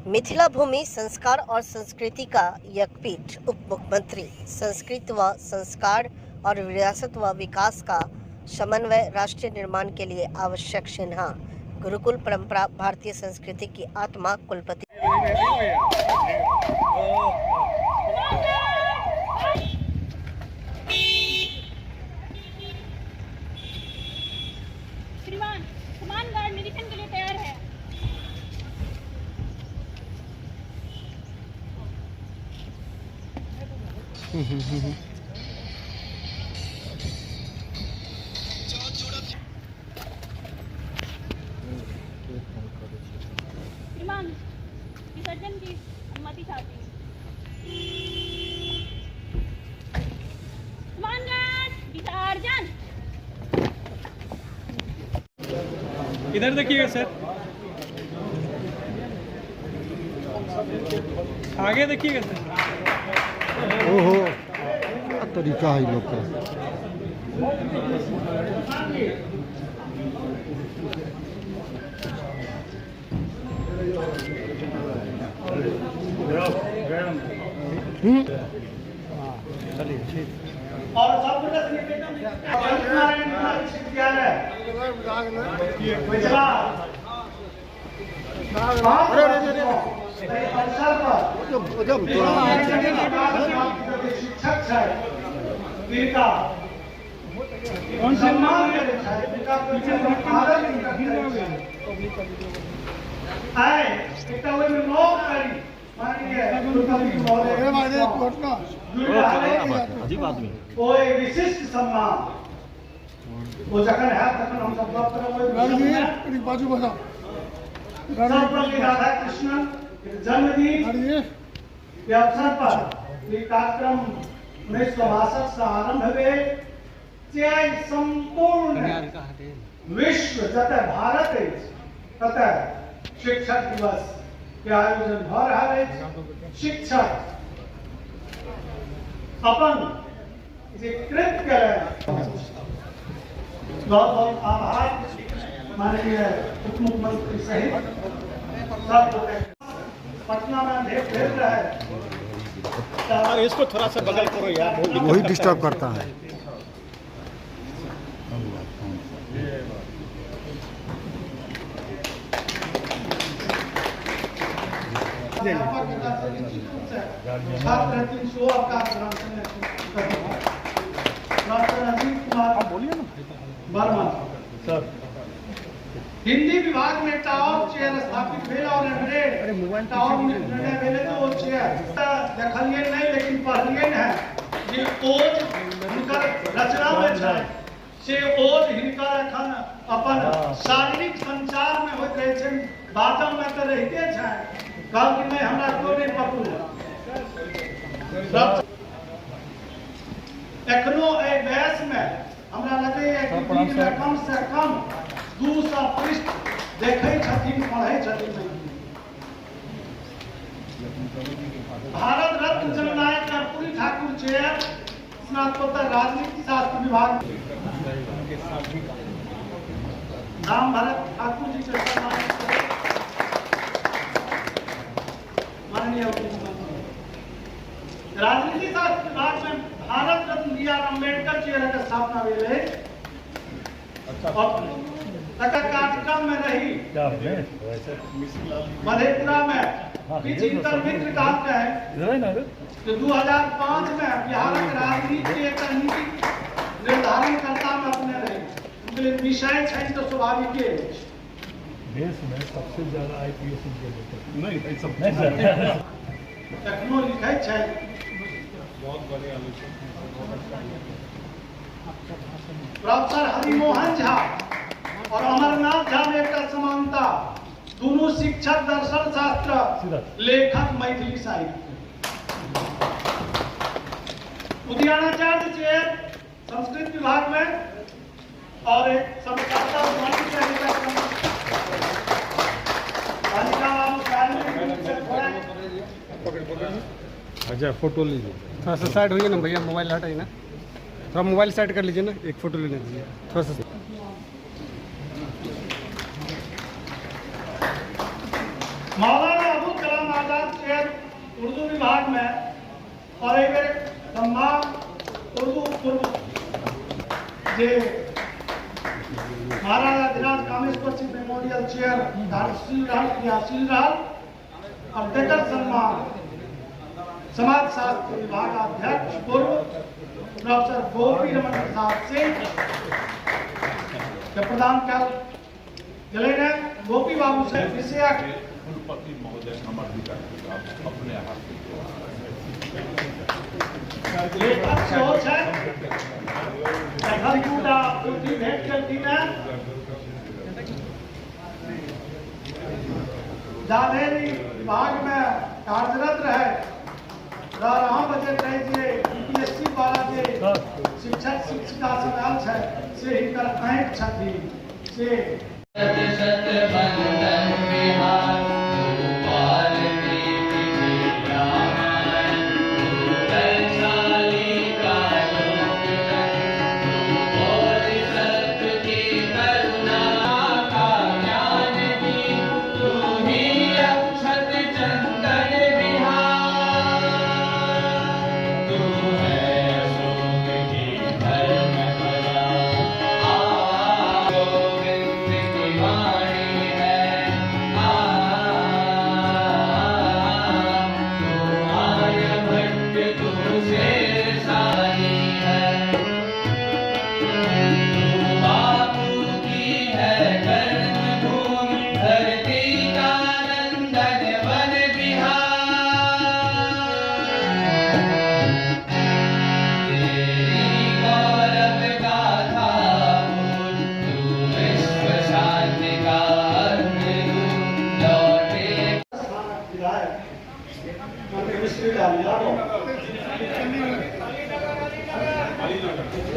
मिथिला भूमि संस्कार और संस्कृति का यज्ञपीठ उप मुख्यमंत्री संस्कृत व संस्कार और विरासत व विकास का समन्वय राष्ट्रीय निर्माण के लिए आवश्यक चिन्ह गुरुकुल परंपरा भारतीय संस्कृति की आत्मा कुलपति श्रीमान समान गार्ड निरीक्षण के लिए तैयार है। श्रीमान विसर्जन की अनुमति चाहती हूँ। समान गार्ड विसर्जन। इधर देखिएगा सर, आगे देखिएगा सर। ओहो, क्या तरीका है लोग का। चलिए ठीक। और सब विद्यालय शिक्षक है सम्मान अजीब आदमी वो एक विशिष्ट सम्मान वो जखन है तखन हम सब बात करब बाजू बना सर्वपल्ली राधा कृष्णन जन्मदिन के अवसर पर ये कार्यक्रम 1962 से आरंभ हुए जे संपूर्ण विश्व जतय भारत ततय शिक्षक दिवस के आयोजन भ रहा है। शिक्षक अपन जे कृत करें बहुत बहुत आभार माननीय उप मुख्यमंत्री सहित सब पटना में भेंट भेज रहे। अरे इसको थोड़ा सा बगल करो यार, वही डिस्टर्ब करता है। छात्र डॉक्टर अजीत कुमार वर्मा सर। हिंदी विभाग में टावर चेयर स्थापित भेल और टावर निर्णय भेले तो वो चेयर देखलिए नहीं लेकिन पढ़लिए है जे ओज हिनकर रचना में छै से ओज हिनकर अखन अपन शारीरिक संचार में होइत रहे छै, बातम में तो रहते छै। कहल कि नहीं हमरा क्यों नहीं पकड़ू एखनो ए बहस में हमरा लगे कि कम से कम 200 पृष्ठ देखे छथिन पढ़े छथिन। भारत रत्न जननायक कर्पूरी ठाकुर चेयर स्नातकोत्तर राजनीति शास्त्र विभाग राम भरत ठाकुर जी के सम्मान माननीय राजनीति शास्त्र विभाग में Bharat Ratna B are Ambedkar chair के स्थापना भेल है। कार्यक्रम में रही मधेपुरा में जिनकर मित्र कहते हैं कि 2005 में बिहार राजनीति एक नीति निर्धारण करता में अपने रहे विषय है तो स्वाभाविक है। देश में सबसे ज्यादा IPS नहीं सब तखनो लिखे छै प्रोफेसर हरिमोहन झा और अमरनाथ झा में एक समानता दोनों शिक्षक दर्शन शास्त्र लेखक मैथिली साहित्य। उद्यानाचार्य चेयर संस्कृत विभाग में और एक समझौता अच्छा फोटो लीजिए। थोड़ा सा साइड होइए ना भैया, मोबाइल हटाइए ना, थोड़ा मोबाइल साइड कर लीजिए ना, एक फोटो लेने दीजिए थोड़ा सा। मौलाना अबुल कलाम विभाग में और एक सम्मान उर्दू पूर्व जे महाराजा दिनाज कामेश्वर सिंह मेमोरियल चेयर क्रियाशील रहा और देकर सम्मान समाज शास्त्र विभाग अध्यक्ष पूर्व प्रोफेसर गोपी रमन प्रसाद सिंह के प्रदान कर गले ने गोपी बाबू से विषयक कुलपति महोदय अपने हाथ लेखक से हो है हरकूटा पूर्ति भेंट करती है जाधेरी विभाग में कार्यरत रहे रहा बजट रहे जे यूपीएससी वाला जे शिक्षक शिक्षिका संघर्ष है से ही कर आंख छथी से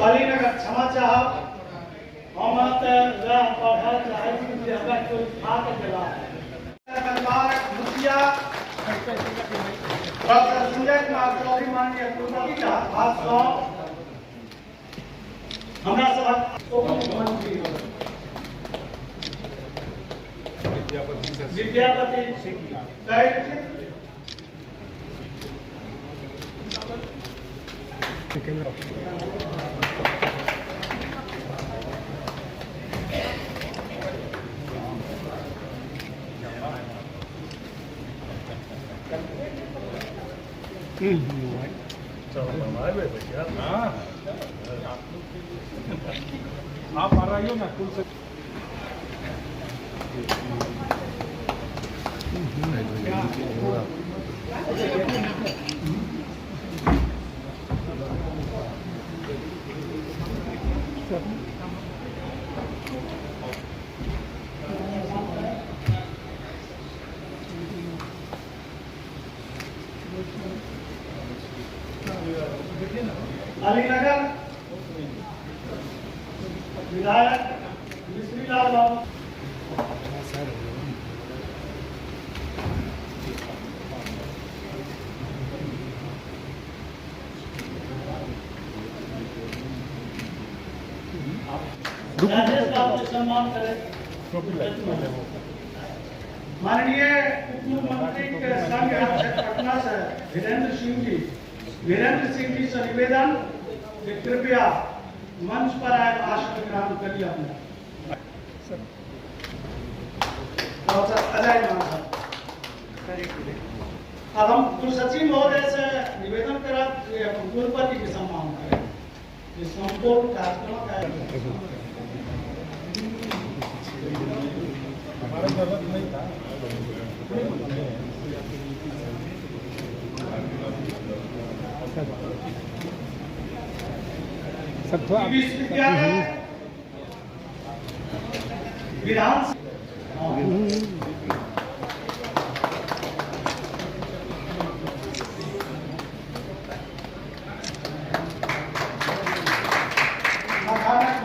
अलीनगर क्षमा चाहब हम पढ़ा चाहे कोई खाक दिला मुखिया डॉक्टर संजय कुमार चौधरी माननीय कुलपति का भाषण हमरा सभा विद्यापति आप आ रही हो ना कुल से अलीनगर विधायक मिश्रीलाल बाबू राजेश बाबू से सम्मान करें। माननीय उप मुख्यमंत्री के संघ अध्यक्ष पटना से वीरेंद्र सिंह जी से निवेदन कि कृपया मंच पर आए भाषण ग्रहण करिए अपने अजय साहब। अब हम कुलसचिव महोदय से निवेदन करा कुलपति के सम्मान करें इस संपूर्ण कार्यक्रम का हमारा जरूरत नहीं था सब तो विश्वविद्यालय विधान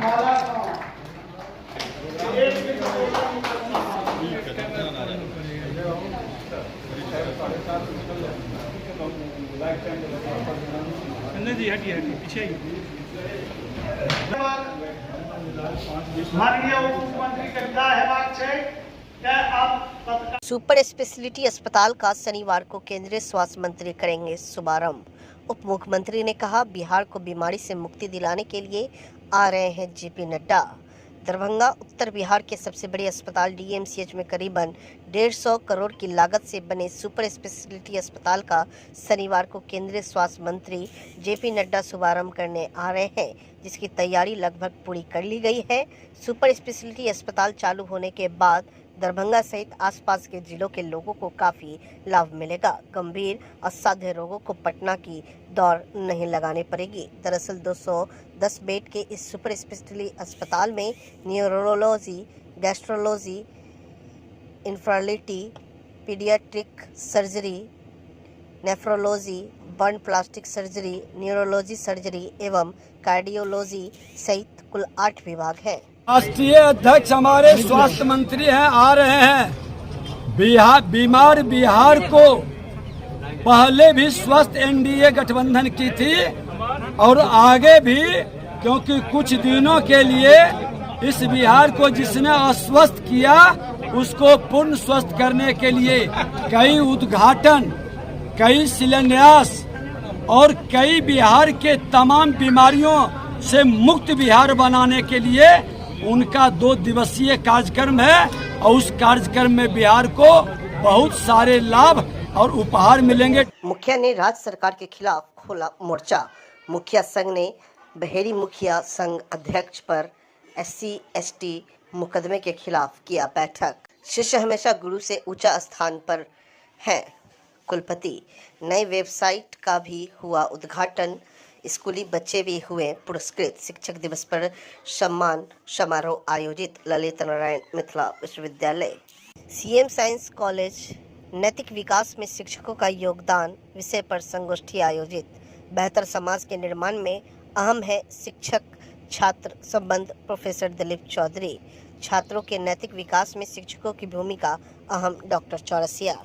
माला जी हटिए पीछे माननीय उप मुख्यमंत्री के विदा हेबाक छै क्या आप पत्रकार सुपर स्पेशलिटी अस्पताल का शनिवार को केंद्रीय स्वास्थ्य मंत्री करेंगे शुभारंभ। उप मुख्यमंत्री ने कहा, बिहार को बीमारी से मुक्ति दिलाने के लिए आ रहे हैं जेपी नड्डा। दरभंगा उत्तर बिहार के सबसे बड़े अस्पताल डीएमसीएच में करीबन 150 करोड़ की लागत से बने सुपर स्पेशलिटी अस्पताल का शनिवार को केंद्रीय स्वास्थ्य मंत्री जेपी नड्डा शुभारंभ करने आ रहे हैं, जिसकी तैयारी लगभग पूरी कर ली गई है। सुपर स्पेशलिटी अस्पताल चालू होने के बाद दरभंगा सहित आसपास के जिलों के लोगों को काफ़ी लाभ मिलेगा। गंभीर असाध्य रोगों को पटना की दौड़ नहीं लगानी पड़ेगी। दरअसल 210 बेड के इस सुपर स्पेशलिटी अस्पताल में neurology, gastrology, infertility, paediatric surgery, nephrology, burn plastic surgery, neurology surgery एवं कार्डियोलॉजी सहित कुल 8 विभाग हैं। राष्ट्रीय अध्यक्ष हमारे स्वास्थ्य मंत्री हैं, आ रहे हैं। बीमार बिहार को पहले भी स्वस्थ एनडीए गठबंधन की थी और आगे भी, क्योंकि कुछ दिनों के लिए इस बिहार को जिसने अस्वस्थ किया उसको पूर्ण स्वस्थ करने के लिए कई उद्घाटन, कई शिलान्यास और कई बिहार के तमाम बीमारियों से मुक्त बिहार बनाने के लिए उनका 2 दिवसीय कार्यक्रम है और उस कार्यक्रम में बिहार को बहुत सारे लाभ और उपहार मिलेंगे। मुखिया ने राज्य सरकार के खिलाफ खोला मोर्चा। मुखिया संघ ने बहेरी मुखिया संघ अध्यक्ष पर SC/ST मुकदमे के खिलाफ किया बैठक। शिष्य हमेशा गुरु से ऊंचा स्थान पर है। कुलपति नई वेबसाइट का भी हुआ उद्घाटन। स्कूली बच्चे भी हुए पुरस्कृत। शिक्षक दिवस पर सम्मान समारोह आयोजित ललित नारायण मिथिला विश्वविद्यालय। CM साइंस कॉलेज नैतिक विकास में शिक्षकों का योगदान विषय पर संगोष्ठी आयोजित। बेहतर समाज के निर्माण में अहम है शिक्षक छात्र संबंध। प्रोफेसर दिलीप चौधरी। छात्रों के नैतिक विकास में शिक्षकों की भूमिका अहम। डॉक्टर चौरसिया।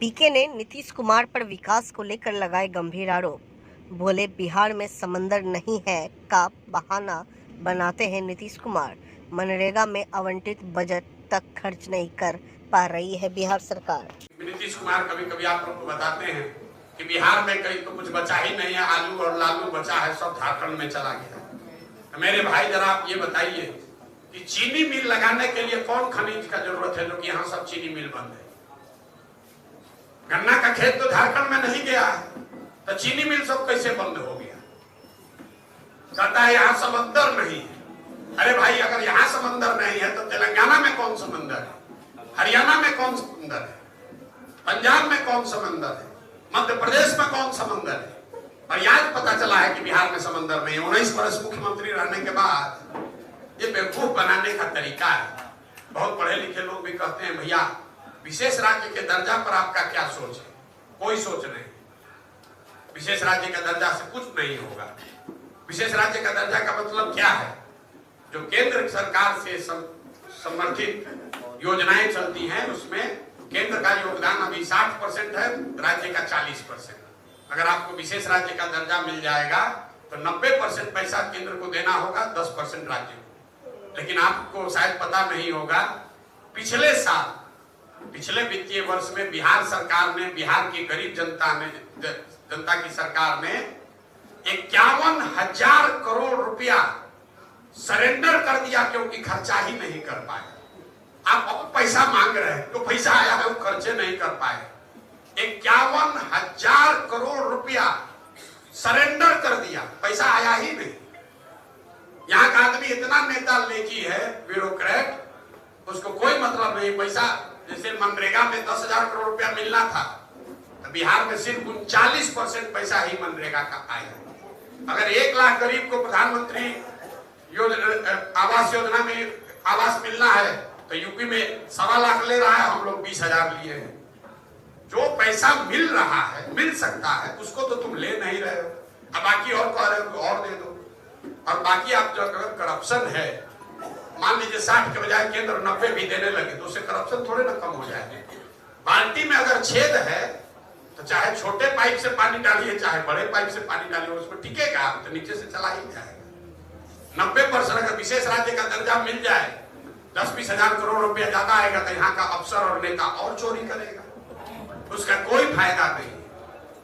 पीके ने नीतीश कुमार पर विकास को लेकर लगाए गंभीर आरोप। बोले, बिहार में समंदर नहीं है का बहाना बनाते हैं नीतीश कुमार। मनरेगा में आवंटित बजट तक खर्च नहीं कर पा रही है बिहार सरकार। नीतीश कुमार कभी कभी आप लोग को बताते हैं कि बिहार में कहीं तो कुछ बचा ही नहीं है, आलू और लालू बचा है, सब झारखंड में चला गया। तो मेरे भाई जरा आप ये बताइए कि चीनी मिल लगाने के लिए कौन खनिज का जरूरत है जो कि यहाँ सब चीनी मिल बंद है। गन्ना का खेत तो झारखंड में नहीं गया है, तो चीनी मिल सब कैसे बंद हो गया? कहता है यहाँ समंदर नहीं है। अरे भाई, अगर यहाँ समंदर नहीं है तो तेलंगाना में कौन समंदर है, हरियाणा में कौन समंदर है, पंजाब में कौन समंदर है, मध्य प्रदेश में कौन समंदर है? और आज पता चला है कि बिहार में समंदर नहीं है। 19 वर्ष मुख्यमंत्री रहने के बाद ये बेवकूफ बनाने का तरीका है। बहुत पढ़े लिखे लोग भी कहते हैं, भैया विशेष राज्य के दर्जा पर आपका क्या सोच है? कोई सोच नहीं। विशेष राज्य का दर्जा से कुछ नहीं होगा। विशेष राज्य का दर्जा का मतलब क्या है? जो केंद्र सरकार से समर्थित योजनाएं चलती हैं उसमें केंद्र का योगदान अभी 60% है, राज्य का 40%। अगर आपको विशेष राज्य का दर्जा मिल जाएगा तो 90% पैसा केंद्र को देना होगा, 10% राज्य को। लेकिन आपको शायद पता नहीं होगा, पिछले साल, पिछले वित्तीय वर्ष में बिहार सरकार ने, बिहार की गरीब जनता की सरकार ने 51,000 करोड़ रुपया सरेंडर कर दिया क्योंकि खर्चा ही नहीं कर पाए। आप पैसा मांग रहे हैं, तो पैसा आया है वो खर्चे नहीं कर पाए। 51,000 करोड़ रुपया सरेंडर कर दिया, पैसा आया ही नहीं। यहाँ का आदमी इतना नेता लेकी है, ब्यूरोक्रेट, उसको कोई मतलब नहीं। पैसा जैसे मनरेगा में 10,000 करोड़ रुपया मिलना था, तो बिहार में सिर्फ 39% पैसा ही मनरेगा का आया। अगर 1 लाख गरीब को प्रधानमंत्री आवास योजना में आवास मिलना है तो यूपी में 1.25 लाख ले रहा है, हम लोग 20,000 लिए हैं। जो पैसा मिल रहा है, मिल सकता है, उसको तो तुम ले नहीं रहे हो, अब बाकी और कह रहे हो तो और दे दो। और बाकी आप जो अगर करप्शन है, मान लीजिए 60 के बजाय केंद्र 90 भी देने लगे तो उससे करप्शन थोड़े ना कम हो जाएगा। बाल्टी में अगर छेद है तो चाहे छोटे पाइप से पानी डालिए चाहे बड़े पाइप से पानी डालिए, उसमें टिकेगा तो नीचे से चला ही जाएगा। 90% अगर विशेष राज्य का दर्जा मिल जाए, 10-20 हजार करोड़ रुपया ज्यादा आएगा तो यहाँ का अफसर और नेता और चोरी करेगा, उसका कोई फायदा नहीं।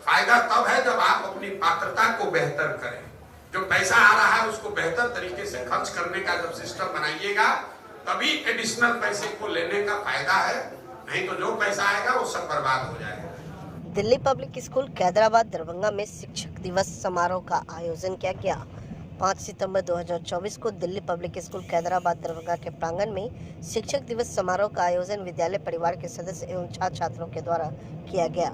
फायदा तब है जब आप अपनी पात्रता को बेहतर करें, जो पैसा आ रहा है उसको बेहतर तरीके से खर्च करने का जब सिस्टम बनाइएगा तभी एडिशनल पैसे को लेने का फायदा है, नहीं तो जो पैसा आएगा वो सब बर्बाद हो जाएगा। दिल्ली पब्लिक स्कूल कैदराबाद दरभंगा में शिक्षक दिवस समारोह का आयोजन किया गया। 5 सितंबर 2024 को दिल्ली पब्लिक स्कूल कैदराबाद दरभंगा के प्रांगण में शिक्षक दिवस समारोह का आयोजन विद्यालय परिवार के सदस्य एवं छात्र छात्राओं के द्वारा किया गया।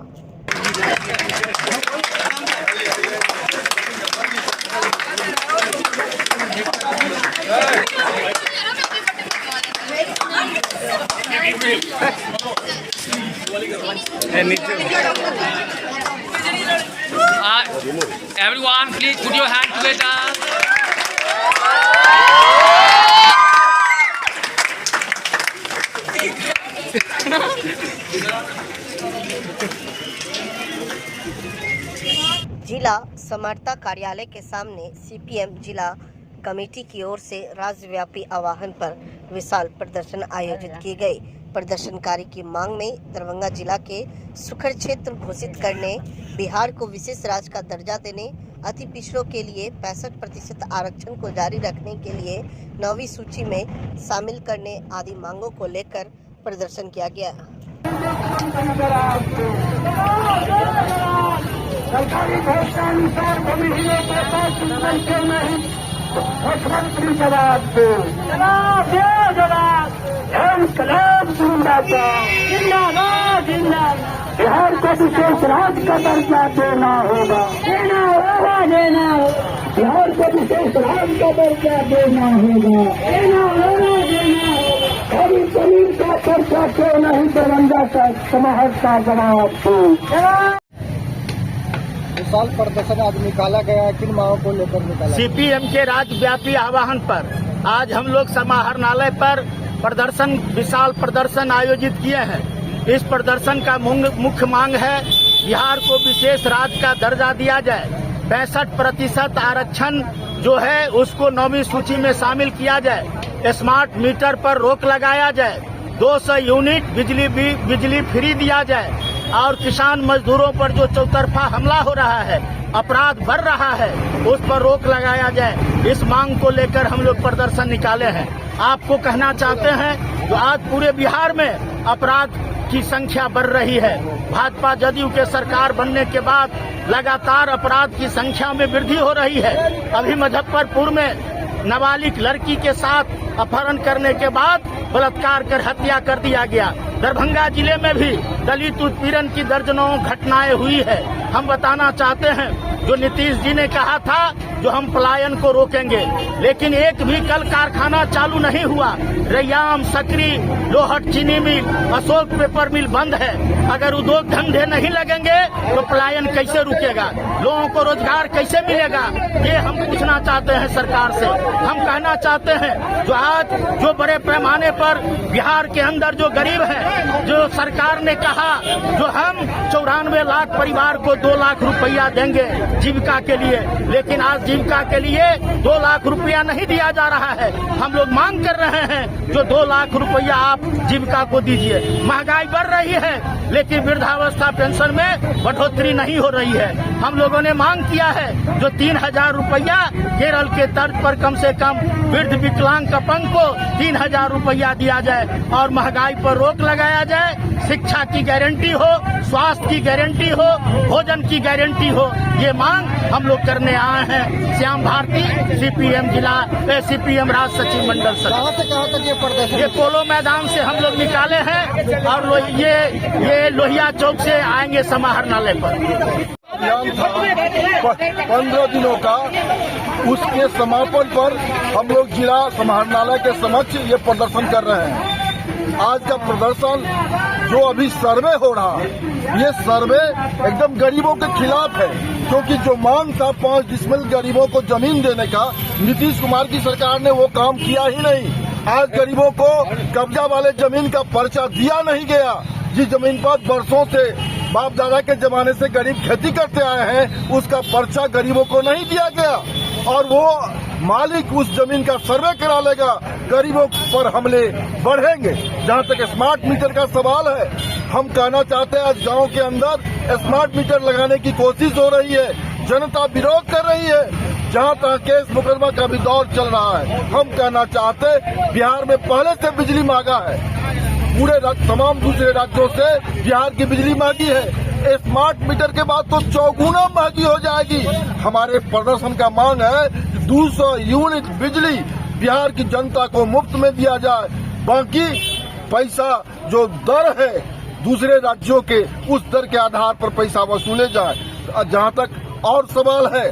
Everyone, please put your hand together. जिला समर्था कार्यालय के सामने सीपीएम जिला कमेटी की ओर से राज्यव्यापी आह्वान पर विशाल प्रदर्शन आयोजित किए गए। प्रदर्शनकारी की मांग में दरभंगा जिला के सुखर क्षेत्र घोषित करने, बिहार को विशेष राज्य का दर्जा देने, अति पिछड़ों के लिए 65% आरक्षण को जारी रखने के लिए 9वीं सूची में शामिल करने आदि मांगों को लेकर प्रदर्शन किया गया। सरकारी घोषणानुसार भूमिहीनों को 5% क्यों नहीं? मुख्यमंत्री जवाब दो, जवाब दो, जवाब। इंकलाब जिंदाबाद, जिंदाबाद, जिंदाबाद। बिहार को विशेष राज्य का दर्जा देना होगा, देना होगा, देना होगा। बिहार को विशेष राज्य का दर्जा देना होगा, देना होगा, देना होगा। और जमीन का पर्चा क्यों नहीं? दरभंगा का समाहर्ता का जवाब दो। विशाल प्रदर्शन आज निकाला गया, किन मांगों को लेकर निकाला? सीपीएम के राज्यव्यापी आह्वान पर आज हम लोग समाहरणालय पर प्रदर्शन, विशाल प्रदर्शन आयोजित किए हैं। इस प्रदर्शन का मुख्य मांग है बिहार को विशेष राज्य का दर्जा दिया जाए, 65% आरक्षण जो है उसको 9वीं सूची में शामिल किया जाए, स्मार्ट मीटर पर रोक लगाया जाए, 200 यूनिट बिजली फ्री दिया जाए और किसान मजदूरों पर जो चौतरफा हमला हो रहा है, अपराध बढ़ रहा है, उस पर रोक लगाया जाए। इस मांग को लेकर हम लोग प्रदर्शन निकाले हैं। आपको कहना चाहते हैं जो आज पूरे बिहार में अपराध की संख्या बढ़ रही है, भाजपा जदयू के सरकार बनने के बाद लगातार अपराध की संख्या में वृद्धि हो रही है। अभी मुजफ्फरपुर में नाबालिग लड़की के साथ अपहरण करने के बाद बलात्कार कर हत्या कर दिया गया। दरभंगा जिले में भी दलित उत्पीड़न की दर्जनों घटनाएं हुई है। हम बताना चाहते हैं जो नीतीश जी ने कहा था जो हम पलायन को रोकेंगे, लेकिन एक भी कल कारखाना चालू नहीं हुआ। रैयाम, सकरी, लोहट चीनी मिल, अशोक पेपर मिल बंद है। अगर उद्योग धंधे नहीं लगेंगे तो पलायन कैसे रुकेगा? लोगों को रोजगार कैसे मिलेगा? ये हम पूछना चाहते हैं सरकार से। हम कहना चाहते हैं जो आज जो बड़े पैमाने पर बिहार के अंदर जो गरीब है, जो सरकार ने कहा जो हम 94 लाख परिवार को 2 लाख रुपया देंगे जीविका के लिए, लेकिन आज जीविका के लिए 2 लाख रुपया नहीं दिया जा रहा है। हम लोग मांग कर रहे हैं जो 2 लाख रुपया आप जीविका को दीजिए। महंगाई बढ़ रही है लेकिन वृद्धावस्था पेंशन में बढ़ोतरी नहीं हो रही है। हम लोगों ने मांग किया है जो 3000 रुपया केरल के तर्ज पर कम से कम वृद्ध विकलांग कपंग को 3000 रुपया दिया जाए और महंगाई पर रोक लगाया जाए। शिक्षा की गारंटी हो, स्वास्थ्य की गारंटी हो, भोजन की गारंटी हो, ये मांग हम लोग करने आए हैं। श्याम भारती, सीपीएम जिला सीपीएम राज्य सचिव मंडल सर। कहाँ से कहाँ तक ये प्रदर्शन? ये पोलो मैदान से हम लोग निकाले हैं और ये लोहिया चौक से आएंगे समाहरणालय पर। अभियान था 15 दिनों का, उसके समापन पर हम लोग जिला समाहरणालय के समक्ष ये प्रदर्शन कर रहे हैं। आज का प्रदर्शन जो अभी सर्वे हो रहा है, ये सर्वे एकदम गरीबों के खिलाफ है, क्योंकि जो मांग था 5 डिसमिल गरीबों को जमीन देने का, नीतीश कुमार की सरकार ने वो काम किया ही नहीं। आज गरीबों को कब्जा वाले जमीन का पर्चा दिया नहीं गया, जिस जमीन पर वर्षों से बाप दादा के जमाने से गरीब खेती करते आए हैं, उसका पर्चा गरीबों को नहीं दिया गया, और वो मालिक उस जमीन का सर्वे करा लेगा। गरीबों पर हमले बढ़ेंगे। जहां तक स्मार्ट मीटर का सवाल है, हम कहना चाहते हैं आज गांव के अंदर स्मार्ट मीटर लगाने की कोशिश हो रही है, जनता विरोध कर रही है। जहां तक केस मुकदमा का भी दौर चल रहा है, हम कहना चाहते बिहार में पहले से बिजली महंगा है, पूरे तमाम दूसरे राज्यों से बिहार की बिजली महंगी है। स्मार्ट मीटर के बाद तो चौगुना महंगी हो जाएगी। हमारे प्रदर्शन का मांग है 200 यूनिट बिजली बिहार की जनता को मुफ्त में दिया जाए, बाकी पैसा जो दर है दूसरे राज्यों के, उस दर के आधार पर पैसा वसूले जाए। जहां तक और सवाल है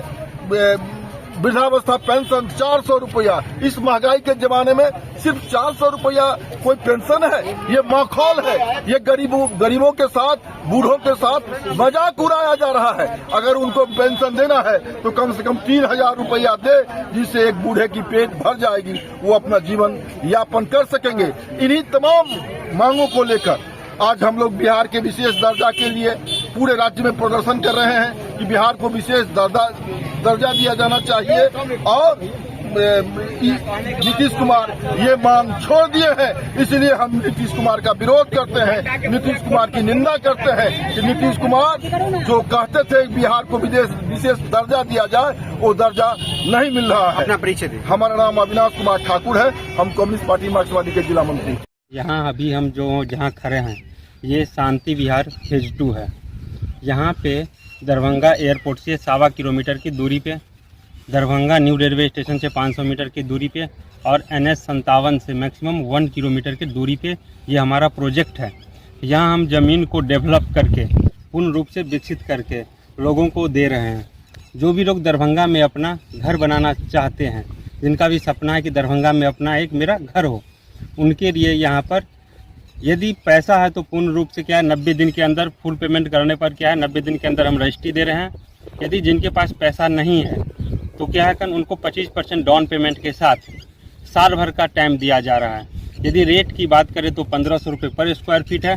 वृद्धावस्था पेंशन 400 रुपया, इस महंगाई के जमाने में सिर्फ 400 रुपया कोई पेंशन है? ये माखौल है, ये गरीबों के साथ, बूढ़ों के साथ मजाक उड़ाया जा रहा है। अगर उनको पेंशन देना है तो कम से कम 3000 रुपया दे, जिससे एक बूढ़े की पेट भर जाएगी, वो अपना जीवन यापन कर सकेंगे। इन्हीं तमाम मांगों को लेकर आज हम लोग बिहार के विशेष दर्जा के लिए पूरे राज्य में प्रदर्शन कर रहे हैं कि बिहार को विशेष दर्जा दिया जाना चाहिए, और नीतीश कुमार ये मांग छोड़ दिए हैं। इसलिए हम नीतीश कुमार का विरोध करते हैं, नीतीश कुमार की निंदा करते हैं कि नीतीश कुमार जो कहते थे बिहार को विशेष दर्जा दिया जाए, वो दर्जा नहीं मिल रहा है। अपना परिचय दें। हमारा नाम अविनाश कुमार ठाकुर है, हम कम्युनिस्ट पार्टी मार्क्सवादी के जिला मंत्री। यहाँ अभी हम जहाँ खड़े हैं, ये शांति विहार फेज 2 है। यहाँ पे दरभंगा एयरपोर्ट से 1.25 किलोमीटर की दूरी पे, दरभंगा न्यू रेलवे स्टेशन से 500 मीटर की दूरी पे, और NH 57 से मैक्सिमम 1 किलोमीटर की दूरी पे ये हमारा प्रोजेक्ट है। यहाँ हम ज़मीन को डेवलप करके, पूर्ण रूप से विकसित करके लोगों को दे रहे हैं। जो भी लोग दरभंगा में अपना घर बनाना चाहते हैं, जिनका भी सपना है कि दरभंगा में अपना एक मेरा घर हो, उनके लिए यहाँ पर यदि पैसा है तो पूर्ण रूप से क्या है 90 दिन के अंदर फुल पेमेंट करने पर क्या है 90 दिन के अंदर हम रजिस्ट्री दे रहे हैं। यदि जिनके पास पैसा नहीं है तो क्या है कि उनको 25% डाउन पेमेंट के साथ साल भर का टाइम दिया जा रहा है। यदि रेट की बात करें तो 1500 रुपये पर स्क्वायर फीट है,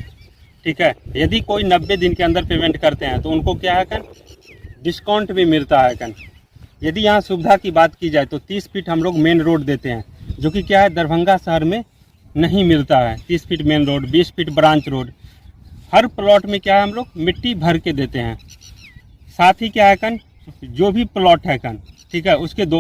ठीक है। यदि कोई 90 दिन के अंदर पेमेंट करते हैं तो उनको क्या है डिस्काउंट भी मिलता है। यदि यहाँ सुविधा की बात की जाए तो 30 फीट हम लोग मेन रोड देते हैं, जो कि क्या है दरभंगा शहर में नहीं मिलता है। 30 feet main road, 20 feet branch road, हर प्लॉट में क्या है हम लोग मिट्टी भर के देते हैं। साथ ही क्या है जो भी प्लॉट है ठीक है, उसके दो